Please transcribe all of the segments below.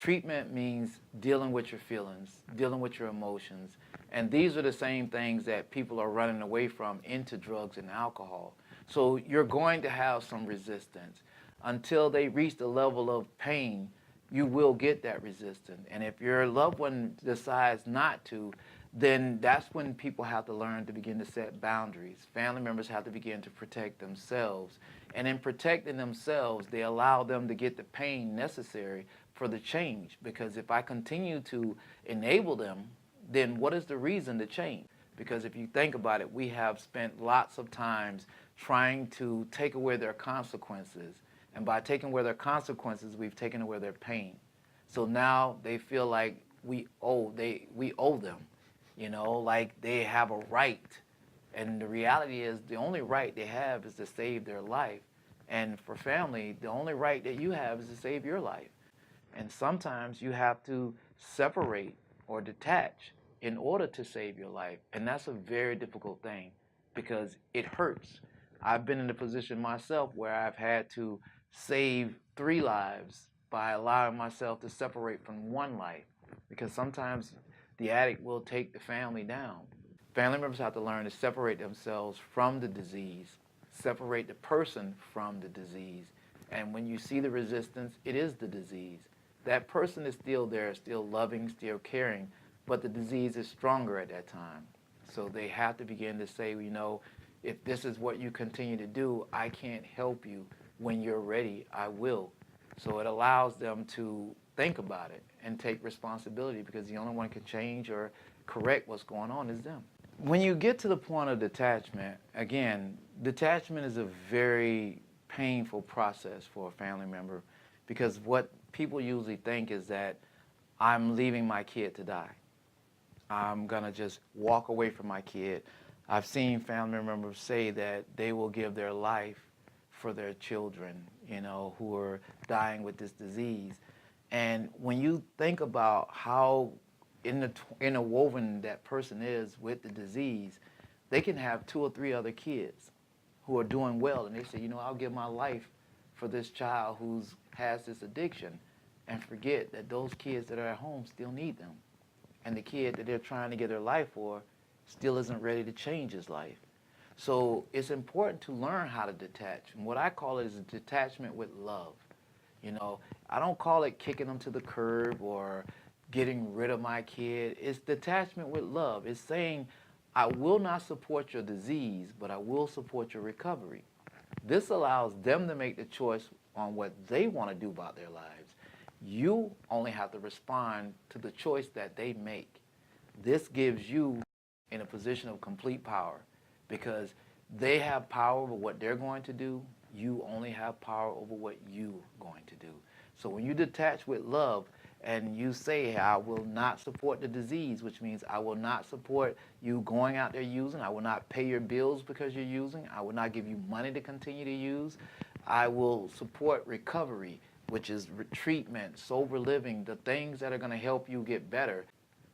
Treatment means dealing with your feelings, dealing with your emotions. And these are the same things that people are running away from into drugs and alcohol. So you're going to have some resistance. Until they reach the level of pain, you will get that resistance. And if your loved one decides not to, then that's when people have to learn to begin to set boundaries. Family members have to begin to protect themselves. And in protecting themselves, they allow them to get the pain necessary for the change. Because if I continue to enable them, then what is the reason to change? Because if you think about it, we have spent lots of times trying to take away their consequences. And by taking away their consequences, we've taken away their pain. So now they feel like we owe them, like they have a right. And the reality is the only right they have is to save their life. And for family, the only right that you have is to save your life. And sometimes you have to separate or detach in order to save your life. And that's a very difficult thing because it hurts. I've been in a position myself where I've had to save 3 lives by allowing myself to separate from 1 life, because sometimes the addict will take the family down. Family members have to learn to separate themselves from the disease, separate the person from the disease. And when you see the resistance, it is the disease. That person is still there, still loving, still caring, but the disease is stronger at that time. So they have to begin to say, if this is what you continue to do, I can't help you. When you're ready, I will. So it allows them to think about it and take responsibility, because the only one can change or correct what's going on is them. When you get to the point of detachment, again, detachment is a very painful process for a family member, because what people usually think is that I'm leaving my kid to die. I'm going to just walk away from my kid. I've seen family members say that they will give their life for their children, who are dying with this disease. And when you think about how interwoven that person is with the disease, they can have 2 or 3 other kids who are doing well, and they say, I'll give my life for this child who has this addiction, and forget that those kids that are at home still need them. And the kid that they're trying to get their life for still isn't ready to change his life. So it's important to learn how to detach. And what I call it is a detachment with love. I don't call it kicking them to the curb or getting rid of my kid. It's detachment with love. It's saying, I will not support your disease, but I will support your recovery. This allows them to make the choice on what they want to do about their lives. You only have to respond to the choice that they make. This gives you in a position of complete power, because they have power over what they're going to do. You only have power over what you're going to do. So when you detach with love and you say, hey, I will not support the disease, which means I will not support you going out there using. I will not pay your bills because you're using. I will not give you money to continue to use. I will support recovery, which is treatment, sober living, the things that are going to help you get better.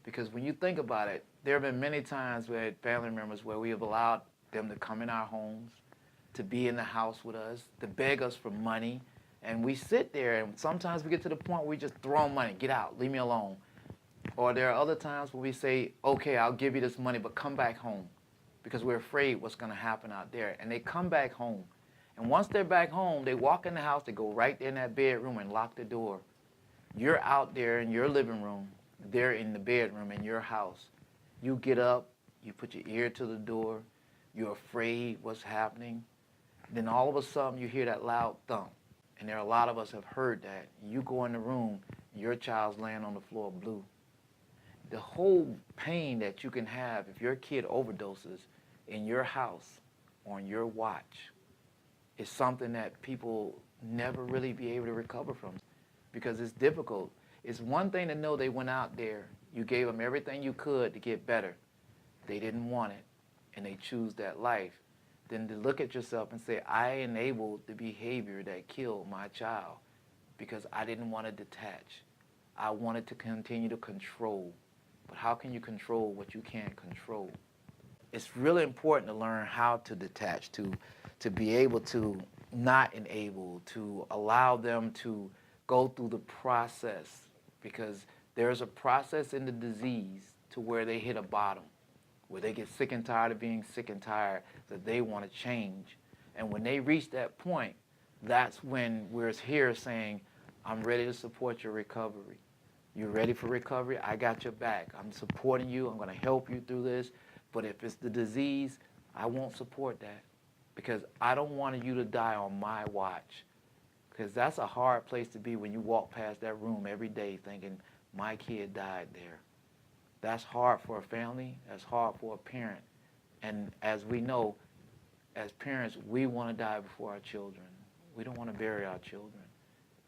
Because when you think about it, there have been many times with family members where we have allowed them to come in our homes, to be in the house with us, to beg us for money. And we sit there, and sometimes we get to the point where we just throw them money. Get out. Leave me alone. Or there are other times where we say, okay, I'll give you this money, but come back home, because we're afraid what's going to happen out there. And they come back home. And once they're back home, they walk in the house, they go right there in that bedroom and lock the door. You're out there in your living room. They're in the bedroom in your house. You get up, you put your ear to the door, you're afraid what's happening. Then all of a sudden you hear that loud thump. And there are a lot of us have heard that. You go in the room, your child's laying on the floor blue. The whole pain that you can have if your kid overdoses in your house on your watch is something that people never really be able to recover from, because it's difficult. It's one thing to know they went out there, you gave them everything you could to get better. They didn't want it, and they choose that life. Then to look at yourself and say, I enabled the behavior that killed my child because I didn't want to detach. I wanted to continue to control. But how can you control what you can't control? It's really important to learn how to detach, to be able to not enable, to allow them to go through the process because there's a process in the disease to where they hit a bottom, where they get sick and tired of being sick and tired, that they want to change. And when they reach that point, that's when we're here saying, I'm ready to support your recovery. You're ready for recovery? I got your back. I'm supporting you. I'm going to help you through this. But if it's the disease, I won't support that, because I don't want you to die on my watch. Because that's a hard place to be when you walk past that room every day thinking, my kid died there. That's hard for a family. That's hard for a parent. And as we know, as parents, we want to die before our children. We don't want to bury our children.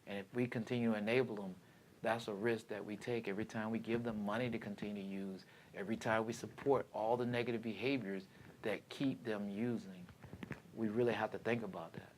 And if we continue to enable them, that's a risk that we take every time we give them money to continue to use, every time we support all the negative behaviors that keep them using. We really have to think about that.